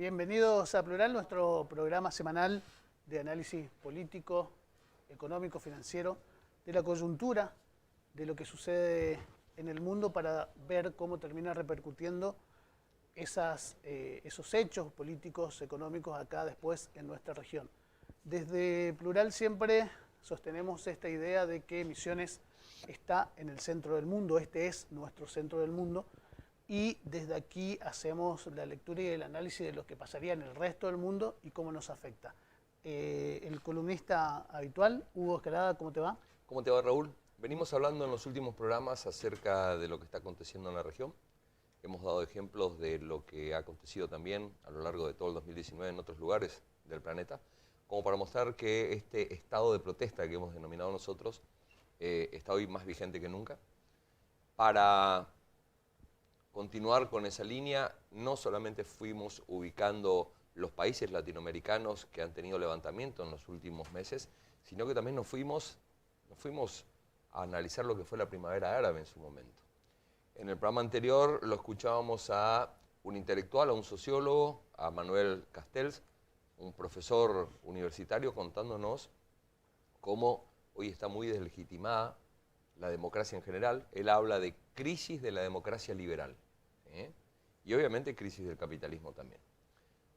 Bienvenidos a Plural, nuestro programa semanal de análisis político, económico, financiero, de la coyuntura, de lo que sucede en el mundo para ver cómo termina repercutiendo esos hechos políticos, económicos acá después en nuestra región. Desde Plural siempre sostenemos esta idea de que Misiones está en el centro del mundo, este es nuestro centro del mundo, y desde aquí hacemos la lectura y el análisis de lo que pasaría en el resto del mundo y cómo nos afecta. El columnista habitual, Hugo Escalada, ¿cómo te va? ¿Cómo te va, Raúl? Venimos hablando en los últimos programas acerca de lo que está aconteciendo en la región. Hemos dado ejemplos de lo que ha acontecido también a lo largo de todo el 2019 en otros lugares del planeta, como para mostrar que este estado de protesta que hemos denominado nosotros está hoy más vigente que nunca. Para continuar con esa línea, no solamente fuimos ubicando los países latinoamericanos que han tenido levantamiento en los últimos meses, sino que también nos fuimos a analizar lo que fue la primavera árabe en su momento. En el programa anterior lo escuchábamos a un intelectual, a un sociólogo, a Manuel Castells, un profesor universitario, contándonos cómo hoy está muy deslegitimada la democracia en general. Él habla de crisis de la democracia liberal, y obviamente crisis del capitalismo también.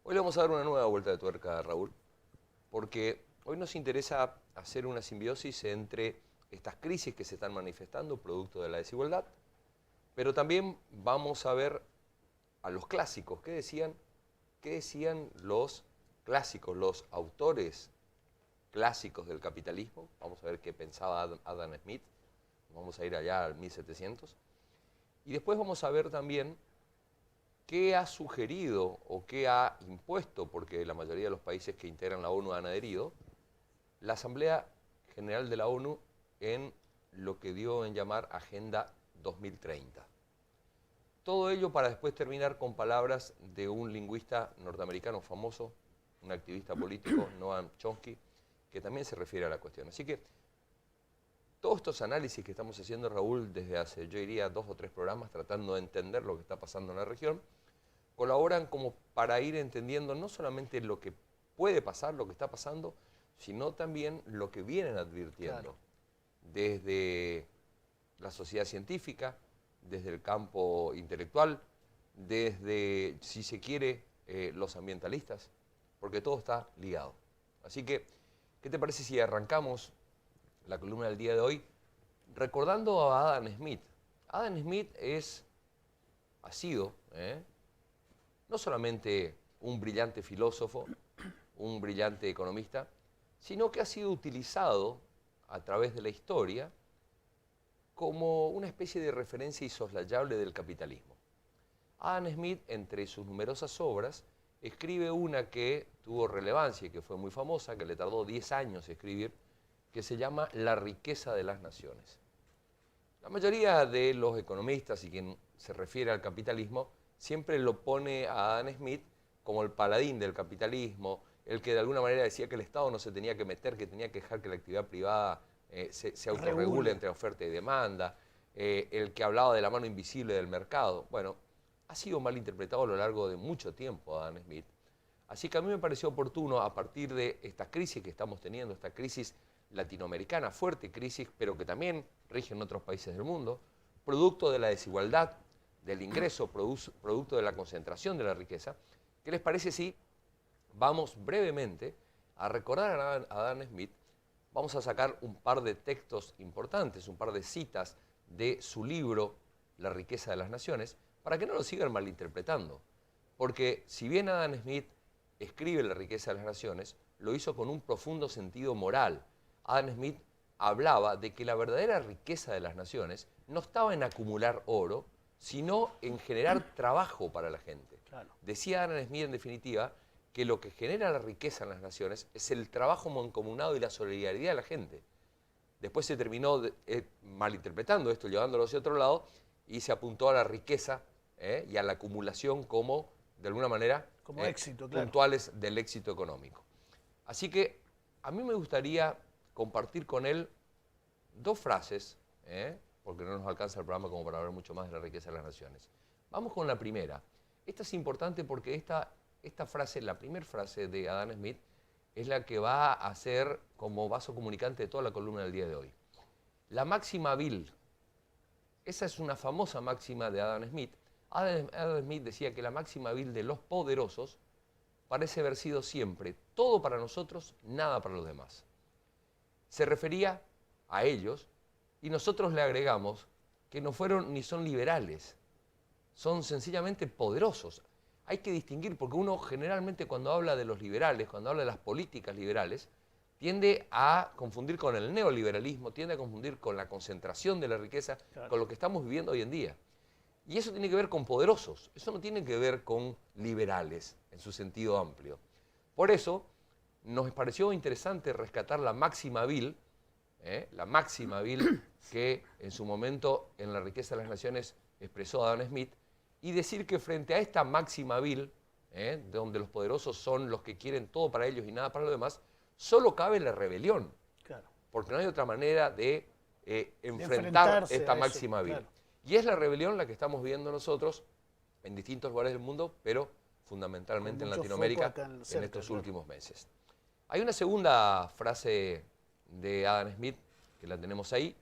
Hoy le vamos a dar una nueva vuelta de tuerca a Raúl, porque hoy nos interesa hacer una simbiosis entre estas crisis que se están manifestando producto de la desigualdad, pero también vamos a ver a los clásicos. ¿Qué decían los clásicos, los autores clásicos del capitalismo? Vamos a ver qué pensaba Adam Smith. Vamos a ir allá al 1700. Y después vamos a ver también qué ha sugerido o qué ha impuesto, porque la mayoría de los países que integran la ONU han adherido, la Asamblea General de la ONU en lo que dio en llamar Agenda 2030. Todo ello para después terminar con palabras de un lingüista norteamericano famoso, un activista político, Noam Chomsky, que también se refiere a la cuestión. Así que todos estos análisis que estamos haciendo, Raúl, desde hace, yo diría, 2 o 3 programas, tratando de entender lo que está pasando en la región, colaboran como para ir entendiendo no solamente lo que puede pasar, lo que está pasando, sino también lo que vienen advirtiendo. Claro. Desde la sociedad científica, desde el campo intelectual, desde, si se quiere, los ambientalistas, porque todo está ligado. Así que, ¿qué te parece si arrancamos la columna del día de hoy recordando a Adam Smith? Adam Smith ha sido no solamente un brillante filósofo, un brillante economista, sino que ha sido utilizado a través de la historia como una especie de referencia insoslayable del capitalismo. Adam Smith, entre sus numerosas obras, escribe una que tuvo relevancia y que fue muy famosa, que le tardó 10 años escribir, que se llama La riqueza de las naciones. La mayoría de los economistas y quien se refiere al capitalismo siempre lo pone a Adam Smith como el paladín del capitalismo, el que de alguna manera decía que el Estado no se tenía que meter, que tenía que dejar que la actividad privada se autorregule entre oferta y demanda, el que hablaba de la mano invisible del mercado. Bueno, ha sido mal interpretado a lo largo de mucho tiempo Adam Smith. Así que a mí me pareció oportuno, a partir de esta crisis que estamos teniendo, esta crisis latinoamericana, fuerte crisis, pero que también rige en otros países del mundo, producto de la desigualdad, del ingreso, producto de la concentración de la riqueza. ¿Qué les parece si vamos brevemente a recordar a Adam Smith? Vamos a sacar un par de textos importantes, un par de citas de su libro La riqueza de las naciones, para que no lo sigan malinterpretando. Porque si bien Adam Smith escribe La riqueza de las naciones, lo hizo con un profundo sentido moral. Adam Smith hablaba de que la verdadera riqueza de las naciones no estaba en acumular oro, sino en generar trabajo para la gente. Claro. Decía Adam Smith, en definitiva, que lo que genera la riqueza en las naciones es el trabajo mancomunado y la solidaridad de la gente. Después se terminó malinterpretando esto, llevándolo hacia otro lado, y se apuntó a la riqueza y a la acumulación como, de alguna manera, como éxito, claro, puntuales del éxito económico. Así que a mí me gustaría compartir con él 2 frases, porque no nos alcanza el programa como para hablar mucho más de la riqueza de las naciones. Vamos con la primera. Esta es importante porque esta esta frase, la primera frase de Adam Smith, es la que va a ser como vaso comunicante de toda la columna del día de hoy. La máxima vil, esa es una famosa máxima de Adam Smith. Adam Smith decía que la máxima vil de los poderosos parece haber sido siempre todo para nosotros, nada para los demás. Se refería a ellos y nosotros le agregamos que no fueron ni son liberales, son sencillamente poderosos. Hay que distinguir, porque uno generalmente cuando habla de los liberales, cuando habla de las políticas liberales, tiende a confundir con el neoliberalismo, tiende a confundir con la concentración de la riqueza, claro, con lo que estamos viviendo hoy en día. Y eso tiene que ver con poderosos, eso no tiene que ver con liberales en su sentido amplio. Por eso nos pareció interesante rescatar la máxima vil que en su momento en La riqueza de las naciones expresó Adam Smith, y decir que frente a esta máxima vil, donde los poderosos son los que quieren todo para ellos y nada para los demás, solo cabe la rebelión, claro, porque no hay otra manera de enfrentar esta máxima vil. Claro. Y es la rebelión la que estamos viendo nosotros en distintos lugares del mundo, pero fundamentalmente en Latinoamérica en estos últimos meses. Hay una segunda frase de Adam Smith, que la tenemos ahí,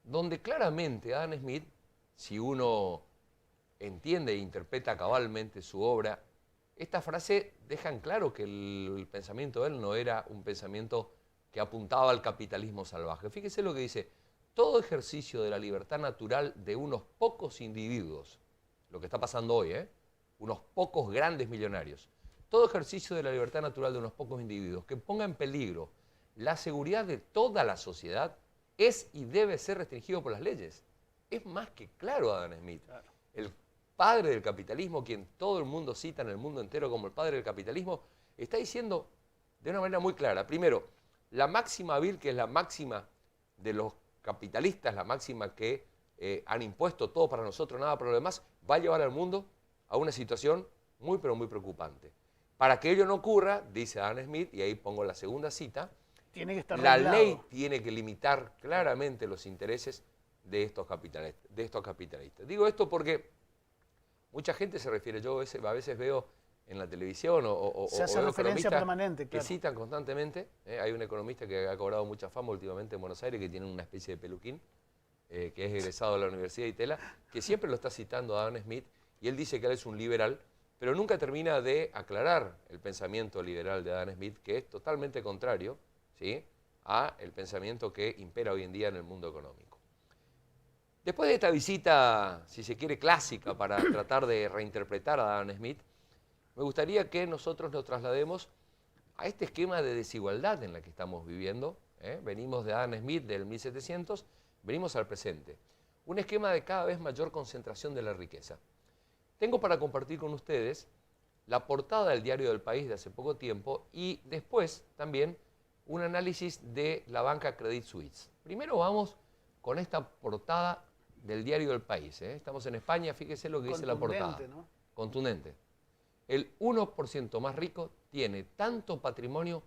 donde claramente Adam Smith, si uno entiende e interpreta cabalmente su obra, esta frase deja en claro que el pensamiento de él no era un pensamiento que apuntaba al capitalismo salvaje. Fíjese lo que dice: todo ejercicio de la libertad natural de unos pocos individuos, lo que está pasando hoy, unos pocos grandes millonarios, todo ejercicio de la libertad natural de unos pocos individuos que ponga en peligro la seguridad de toda la sociedad es y debe ser restringido por las leyes. Es más que claro Adam Smith. Claro. El padre del capitalismo, quien todo el mundo cita en el mundo entero como el padre del capitalismo, está diciendo de una manera muy clara: primero, la máxima vil, que es la máxima de los capitalistas, la máxima que han impuesto todo para nosotros, nada para los demás, va a llevar al mundo a una situación muy pero muy preocupante. Para que ello no ocurra, dice Adam Smith, y ahí pongo la segunda cita, tiene que estar la ley tiene que limitar claramente los intereses de estos capitalistas. Digo esto porque mucha gente se refiere, yo a veces veo en la televisión o se hace referencia permanente, claro, que citan constantemente. Hay un economista que ha cobrado mucha fama últimamente en Buenos Aires, que tiene una especie de peluquín, que es egresado de la Universidad de Itela, que siempre lo está citando a Adam Smith, y él dice que él es un liberal, pero nunca termina de aclarar el pensamiento liberal de Adam Smith, que es totalmente contrario, ¿sí?, a el pensamiento que impera hoy en día en el mundo económico. Después de esta visita, si se quiere, clásica para tratar de reinterpretar a Adam Smith, me gustaría que nosotros nos traslademos a este esquema de desigualdad en la que estamos viviendo. Venimos de Adam Smith del 1700, venimos al presente. Un esquema de cada vez mayor concentración de la riqueza. Tengo para compartir con ustedes la portada del diario del País de hace poco tiempo y después también un análisis de la banca Credit Suisse. Primero vamos con esta portada del diario del País. Estamos en España, fíjese lo que dice la portada. ¿No? Contundente. El 1% más rico tiene tanto patrimonio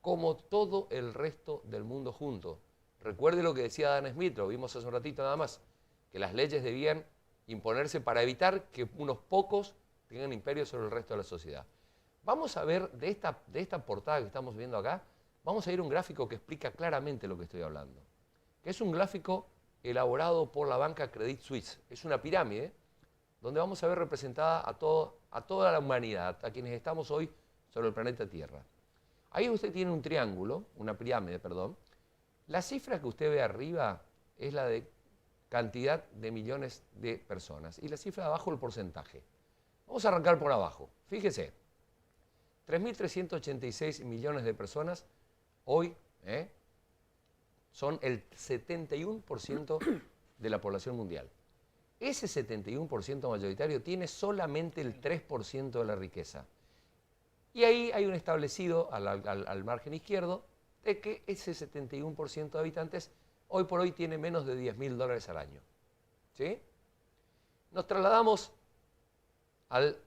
como todo el resto del mundo junto. Recuerde lo que decía Adam Smith, lo vimos hace un ratito nada más, que las leyes debían imponerse para evitar que unos pocos tengan imperio sobre el resto de la sociedad. Vamos a ver de esta portada que estamos viendo acá, vamos a ir a un gráfico que explica claramente lo que estoy hablando. Que es un gráfico elaborado por la banca Credit Suisse. Es una pirámide donde vamos a ver representada a toda la humanidad, a quienes estamos hoy sobre el planeta Tierra. Ahí usted tiene un triángulo, una pirámide, perdón. La cifra que usted ve arriba es la de cantidad de millones de personas y la cifra de abajo el porcentaje. Vamos a arrancar por abajo. Fíjese, 3.386 millones de personas hoy son el 71% de la población mundial. Ese 71% mayoritario tiene solamente el 3% de la riqueza. Y ahí hay un establecido al margen izquierdo de que ese 71% de habitantes hoy por hoy tiene menos de $10.000 al año. ¿Sí? Nos trasladamos al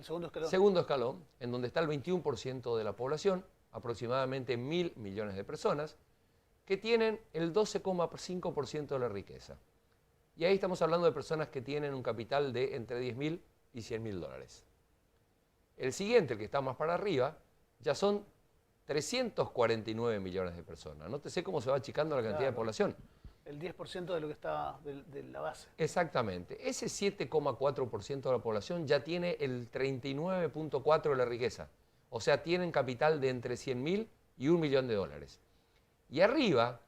segundo escalón, en donde está el 21% de la población, aproximadamente 1.000 millones de personas, que tienen el 12,5% de la riqueza. Y ahí estamos hablando de personas que tienen un capital de entre $10.000 y $100.000. El siguiente, el que está más para arriba, ya son 349 millones de personas. Nótese cómo se va achicando la cantidad de población. El 10% de lo que está de la base. Exactamente. Ese 7,4% de la población ya tiene el 39,4% de la riqueza. O sea, tienen capital de entre 100.000 y $1 millón. Y arriba,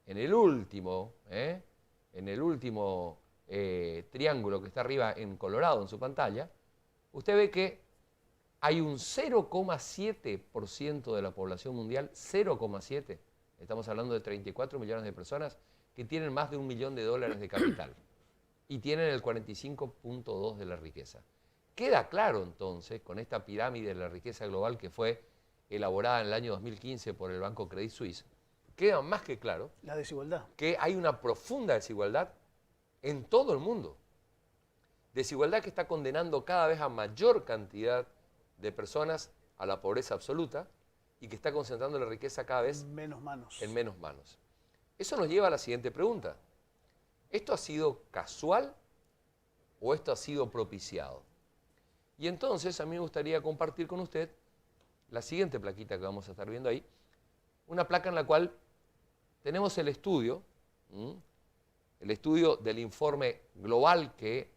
en el último triángulo que está arriba en colorado en su pantalla, usted ve que hay un 0,7% de la población mundial, 0,7%, estamos hablando de 34 millones de personas, que tienen más de $1 millón de capital y tienen el 45,2% de la riqueza. Queda claro entonces, con esta pirámide de la riqueza global que fue elaborada en el año 2015 por el Banco Credit Suisse, queda más que claro la desigualdad, que hay una profunda desigualdad en todo el mundo. Desigualdad que está condenando cada vez a mayor cantidad de personas a la pobreza absoluta y que está concentrando la riqueza cada vez en menos manos. Eso nos lleva a la siguiente pregunta. ¿Esto ha sido casual o esto ha sido propiciado? Y entonces a mí me gustaría compartir con usted la siguiente plaquita que vamos a estar viendo ahí, una placa en la cual tenemos el estudio del informe global que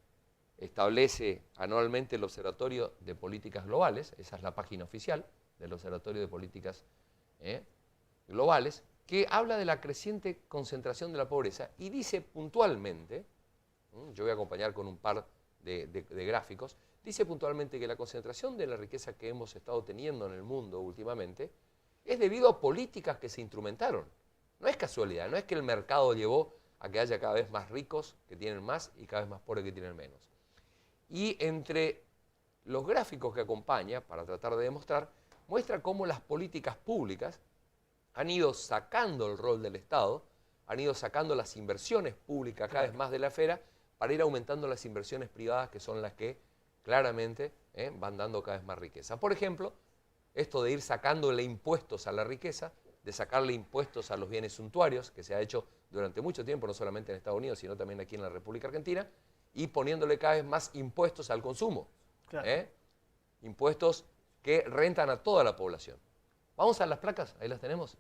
establece anualmente el Observatorio de Políticas Globales, esa es la página oficial del Observatorio de Políticas Globales, que habla de la creciente concentración de la pobreza y dice puntualmente, yo voy a acompañar con un par de gráficos, dice puntualmente que la concentración de la riqueza que hemos estado teniendo en el mundo últimamente es debido a políticas que se instrumentaron. No es casualidad, no es que el mercado llevó a que haya cada vez más ricos que tienen más y cada vez más pobres que tienen menos. Y entre los gráficos que acompaña, para tratar de demostrar, muestra cómo las políticas públicas han ido sacando el rol del Estado, han ido sacando las inversiones públicas cada vez más de la esfera para ir aumentando las inversiones privadas que son las que claramente van dando cada vez más riqueza. Por ejemplo, esto de ir sacándole impuestos a la riqueza, de sacarle impuestos a los bienes suntuarios, que se ha hecho durante mucho tiempo, no solamente en Estados Unidos, sino también aquí en la República Argentina, y poniéndole cada vez más impuestos al consumo. Claro. Impuestos que rentan a toda la población. Vamos a las placas, ahí las tenemos.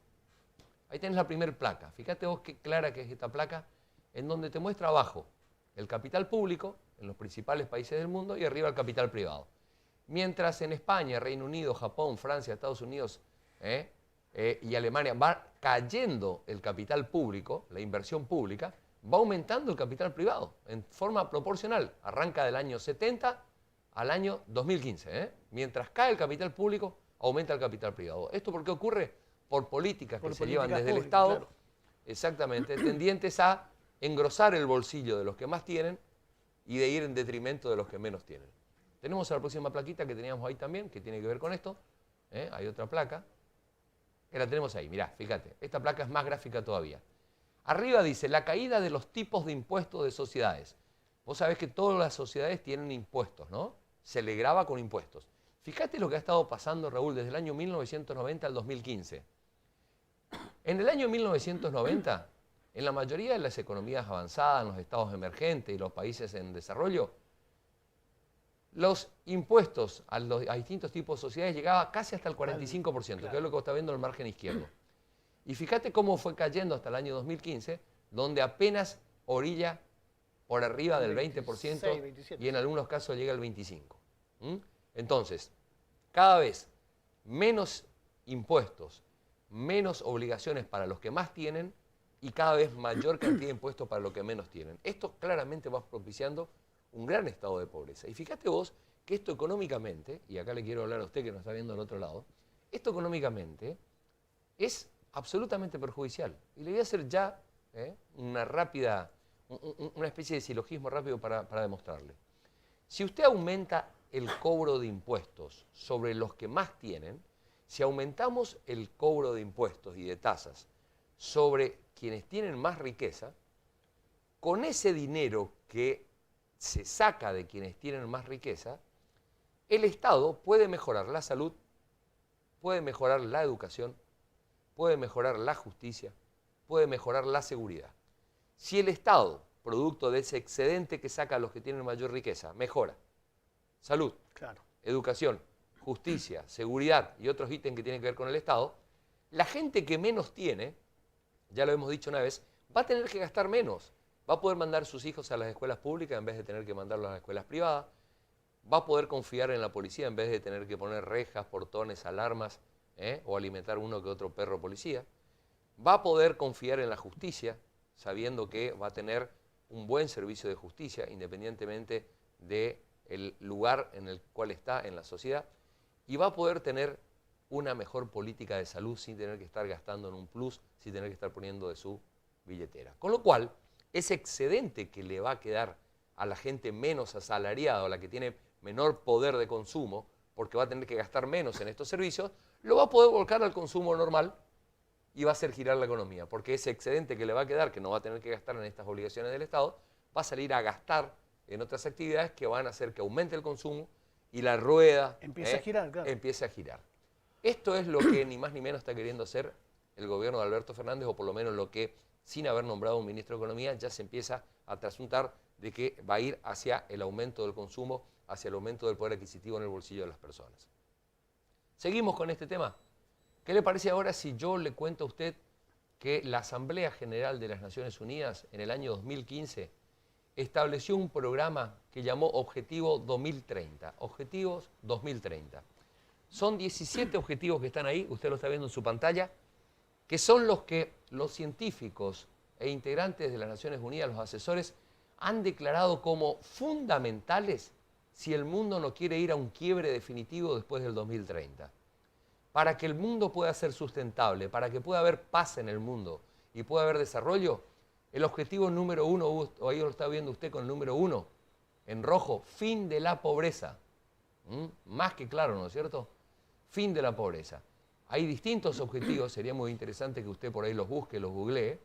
Ahí tenés la primera placa. Fíjate vos qué clara que es esta placa, en donde te muestra abajo el capital público en los principales países del mundo y arriba el capital privado. Mientras en España, Reino Unido, Japón, Francia, Estados Unidos y Alemania va cayendo el capital público, la inversión pública, va aumentando el capital privado en forma proporcional. Arranca del año 70 al año 2015. Mientras cae el capital público, aumenta el capital privado. ¿Esto por qué ocurre? Por políticas que se llevan desde el Estado, claro. Exactamente, tendientes a engrosar el bolsillo de los que más tienen y de ir en detrimento de los que menos tienen. Tenemos a la próxima plaquita que teníamos ahí también, que tiene que ver con esto. Hay otra placa, que la tenemos ahí. Mirá, fíjate, esta placa es más gráfica todavía. Arriba dice, la caída de los tipos de impuestos de sociedades. Vos sabés que todas las sociedades tienen impuestos, ¿no? Se le grava con impuestos. Fíjate lo que ha estado pasando, Raúl, desde el año 1990 al 2015. En el año 1990, en la mayoría de las economías avanzadas, en los estados emergentes y los países en desarrollo, los impuestos a distintos tipos de sociedades llegaban casi hasta el 45%, claro. Que es lo que está viendo en el margen izquierdo. Y fíjate cómo fue cayendo hasta el año 2015, donde apenas orilla por arriba del 20% 26, y en algunos casos llega al 25%. Entonces, cada vez menos impuestos, menos obligaciones para los que más tienen y cada vez mayor cantidad de impuestos para los que menos tienen. Esto claramente va propiciando un gran estado de pobreza. Y fíjate vos que esto económicamente, y acá le quiero hablar a usted que nos está viendo al otro lado, esto económicamente es absolutamente perjudicial. Y le voy a hacer ya una especie de silogismo rápido para demostrarle. Si usted aumenta el cobro de impuestos sobre los que más tienen, si aumentamos el cobro de impuestos y de tasas sobre quienes tienen más riqueza, con ese dinero que se saca de quienes tienen más riqueza, el Estado puede mejorar la salud, puede mejorar la educación, puede mejorar la justicia, puede mejorar la seguridad. Si el Estado, producto de ese excedente que saca a los que tienen mayor riqueza, mejora salud, claro, educación, justicia, seguridad y otros ítems que tienen que ver con el Estado, la gente que menos tiene, ya lo hemos dicho una vez, va a tener que gastar menos. Va a poder mandar sus hijos a las escuelas públicas en vez de tener que mandarlos a las escuelas privadas. Va a poder confiar en la policía en vez de tener que poner rejas, portones, alarmas, o alimentar uno que otro perro policía. Va a poder confiar en la justicia, sabiendo que va a tener un buen servicio de justicia, independientemente del lugar en el cual está en la sociedad. Y va a poder tener una mejor política de salud sin tener que estar gastando en un plus, sin tener que estar poniendo de su billetera. Con lo cual, ese excedente que le va a quedar a la gente menos asalariada o a la que tiene menor poder de consumo, porque va a tener que gastar menos en estos servicios, lo va a poder volcar al consumo normal y va a hacer girar la economía, porque ese excedente que le va a quedar, que no va a tener que gastar en estas obligaciones del Estado, va a salir a gastar en otras actividades que van a hacer que aumente el consumo y la rueda empieza a girar, claro. empiece a girar. Esto es lo que ni más ni menos está queriendo hacer el gobierno de Alberto Fernández, o por lo menos lo que, sin haber nombrado un ministro de Economía, ya se empieza a trasuntar de que va a ir hacia el aumento del consumo, hacia el aumento del poder adquisitivo en el bolsillo de las personas. Seguimos con este tema. ¿Qué le parece ahora si yo le cuento a usted que la Asamblea General de las Naciones Unidas en el año 2015 estableció un programa que llamó Objetivo 2030? Objetivos 2030. Son 17 objetivos que están ahí, usted lo está viendo en su pantalla, que son los que los científicos e integrantes de las Naciones Unidas, los asesores, han declarado como fundamentales si el mundo no quiere ir a un quiebre definitivo después del 2030. Para que el mundo pueda ser sustentable, para que pueda haber paz en el mundo y pueda haber desarrollo, el objetivo número 1, ahí lo está viendo usted con el número 1, en rojo, fin de la pobreza. Más que claro, ¿no es cierto? Fin de la pobreza. Hay distintos objetivos, sería muy interesante que usted por ahí los busque, los googlee,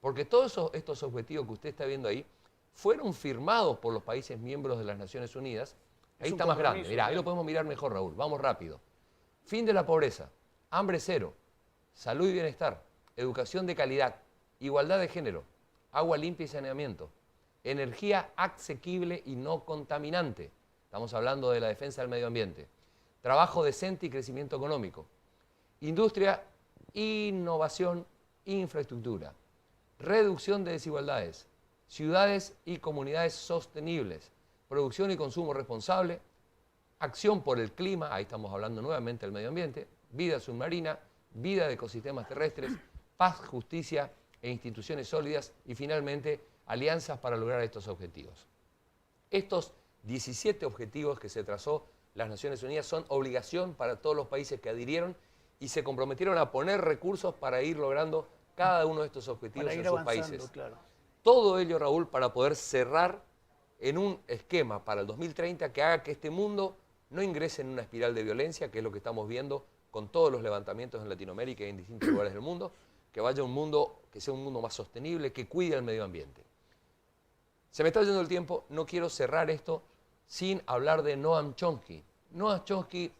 porque todos estos objetivos que usted está viendo ahí fueron firmados por los países miembros de las Naciones Unidas. Ahí está más grande, mirá, ahí lo podemos mirar mejor, Raúl, vamos rápido. Fin de la pobreza, hambre cero, salud y bienestar, educación de calidad, igualdad de género, agua limpia y saneamiento, energía asequible y no contaminante. Estamos hablando de la defensa del medio ambiente. Trabajo decente y crecimiento económico. Industria, innovación, infraestructura. Reducción de desigualdades. Ciudades y comunidades sostenibles. Producción y consumo responsable. Acción por el clima, ahí estamos hablando nuevamente del medio ambiente. Vida submarina, vida de ecosistemas terrestres. Paz, justicia e instituciones sólidas. Y finalmente, alianzas para lograr estos objetivos. Estos 17 objetivos que se trazó las Naciones Unidas son obligación para todos los países que adhirieron y se comprometieron a poner recursos para ir logrando cada uno de estos objetivos en sus países. Claro. Todo ello, Raúl, para poder cerrar en un esquema para el 2030 que haga que este mundo no ingrese en una espiral de violencia, que es lo que estamos viendo con todos los levantamientos en Latinoamérica y en distintos lugares del mundo, que vaya un mundo, que sea un mundo más sostenible, que cuide el medio ambiente. Se me está yendo el tiempo, no quiero cerrar esto sin hablar de Noam Chomsky. Noam Chomsky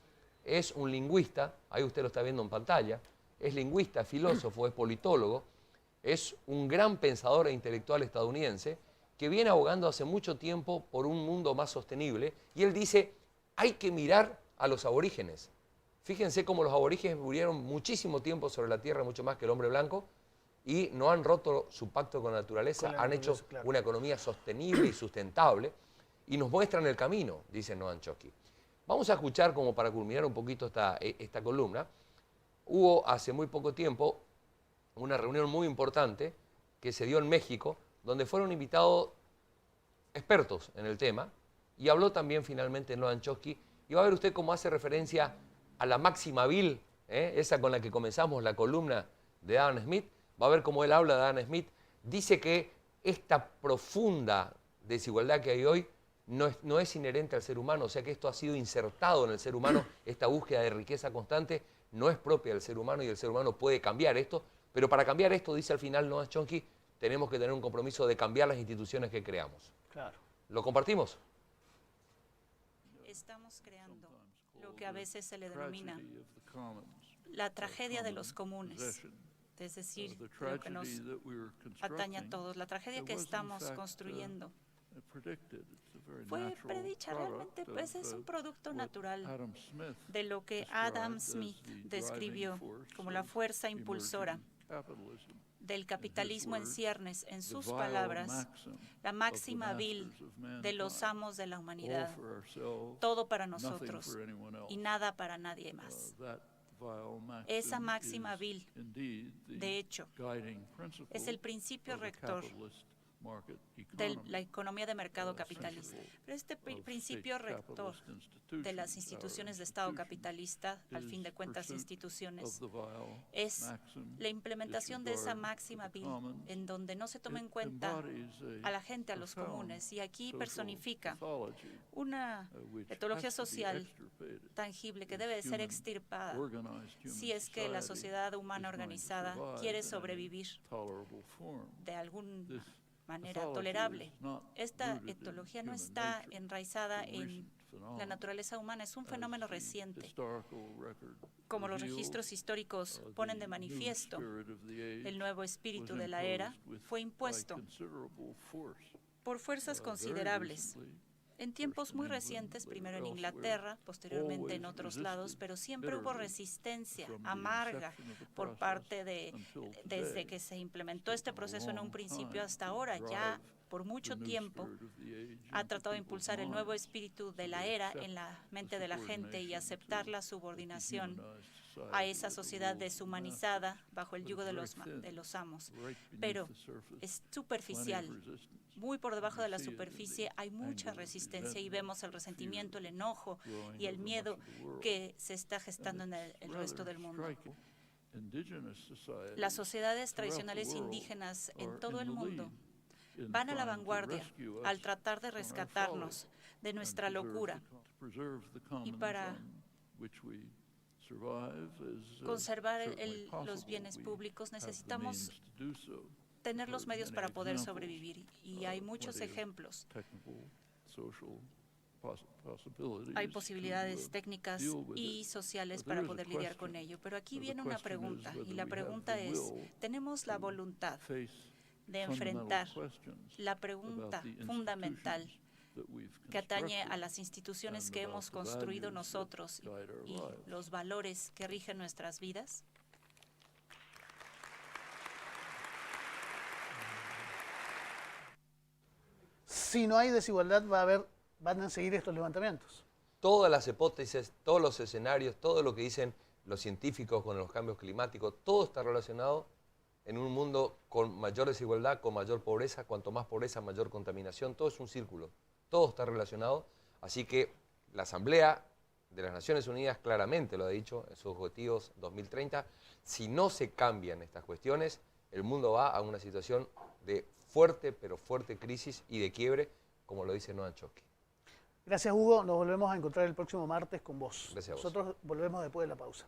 es un lingüista, ahí usted lo está viendo en pantalla, es lingüista, filósofo, es politólogo, es un gran pensador e intelectual estadounidense que viene abogando hace mucho tiempo por un mundo más sostenible, y él dice, hay que mirar a los aborígenes. Fíjense cómo los aborígenes vivieron muchísimo tiempo sobre la Tierra, mucho más que el hombre blanco, y no han roto su pacto con la naturaleza, han hecho claro, una economía sostenible y sustentable, y nos muestran el camino, dice Noam Chomsky. Vamos a escuchar, como para culminar un poquito esta columna, hubo hace muy poco tiempo una reunión muy importante que se dio en México, donde fueron invitados expertos en el tema, y habló también finalmente Noam Chomsky, y va a ver usted cómo hace referencia a la máxima vil, esa con la que comenzamos la columna de Adam Smith. Va a ver cómo él habla de Adam Smith, dice que esta profunda desigualdad que hay hoy no es inherente al ser humano, o sea que esto ha sido insertado en el ser humano, esta búsqueda de riqueza constante no es propia del ser humano y el ser humano puede cambiar esto, pero para cambiar esto, dice al final Noam Chomsky, tenemos que tener un compromiso de cambiar las instituciones que creamos. Claro. ¿Lo compartimos? Estamos creando lo que a veces se le denomina la tragedia de los comunes, es decir, lo que nos atañe a todos, la tragedia que estamos construyendo. fue predicha. Realmente pues es un producto natural de lo que Adam Smith describió como la fuerza impulsora del capitalismo en ciernes, en sus palabras, la máxima vil de los amos de la humanidad, todo para nosotros y nada para nadie más. Esa máxima vil, de hecho, es el principio rector de la economía de mercado capitalista. Pero este principio rector de las instituciones de Estado capitalista, al fin de cuentas instituciones, es la implementación de esa máxima vil, en donde no se toma en cuenta a la gente, a los comunes, y aquí personifica una etología social tangible que debe de ser extirpada si es que la sociedad humana organizada quiere sobrevivir de alguna manera tolerable. Esta etología no está enraizada en la naturaleza humana, es un fenómeno reciente. Como los registros históricos ponen de manifiesto, el nuevo espíritu de la era fue impuesto por fuerzas considerables. En tiempos muy recientes, primero en Inglaterra, posteriormente en otros lados, pero siempre hubo resistencia amarga por parte desde que se implementó este proceso en un principio hasta ahora. Ya por mucho tiempo ha tratado de impulsar el nuevo espíritu de la era en la mente de la gente y aceptar la subordinación a esa sociedad deshumanizada bajo el yugo de los amos. Pero es superficial. Muy por debajo de la superficie hay mucha resistencia y vemos el resentimiento, el enojo y el miedo que se está gestando en el resto del mundo. Las sociedades tradicionales indígenas en todo el mundo van a la vanguardia al tratar de rescatarnos de nuestra locura y para conservar los bienes públicos necesitamos tener los medios para poder sobrevivir, y hay muchos ejemplos. Hay posibilidades técnicas y sociales para poder lidiar con ello. Pero aquí viene una pregunta, y la pregunta es, ¿tenemos la voluntad de enfrentar la pregunta fundamental que atañe a las instituciones que hemos construido nosotros y los valores que rigen nuestras vidas? Si no hay desigualdad, van a seguir estos levantamientos. Todas las hipótesis, todos los escenarios, todo lo que dicen los científicos con los cambios climáticos, todo está relacionado en un mundo con mayor desigualdad, con mayor pobreza. Cuanto más pobreza, mayor contaminación. Todo es un círculo, todo está relacionado. Así que la Asamblea de las Naciones Unidas claramente lo ha dicho en sus objetivos 2030. Si no se cambian estas cuestiones, el mundo va a una situación de fuerte, pero fuerte crisis y de quiebre, como lo dice Noam Chomsky. Gracias, Hugo. Nos volvemos a encontrar el próximo martes con vos. Gracias a vos. Nosotros volvemos después de la pausa.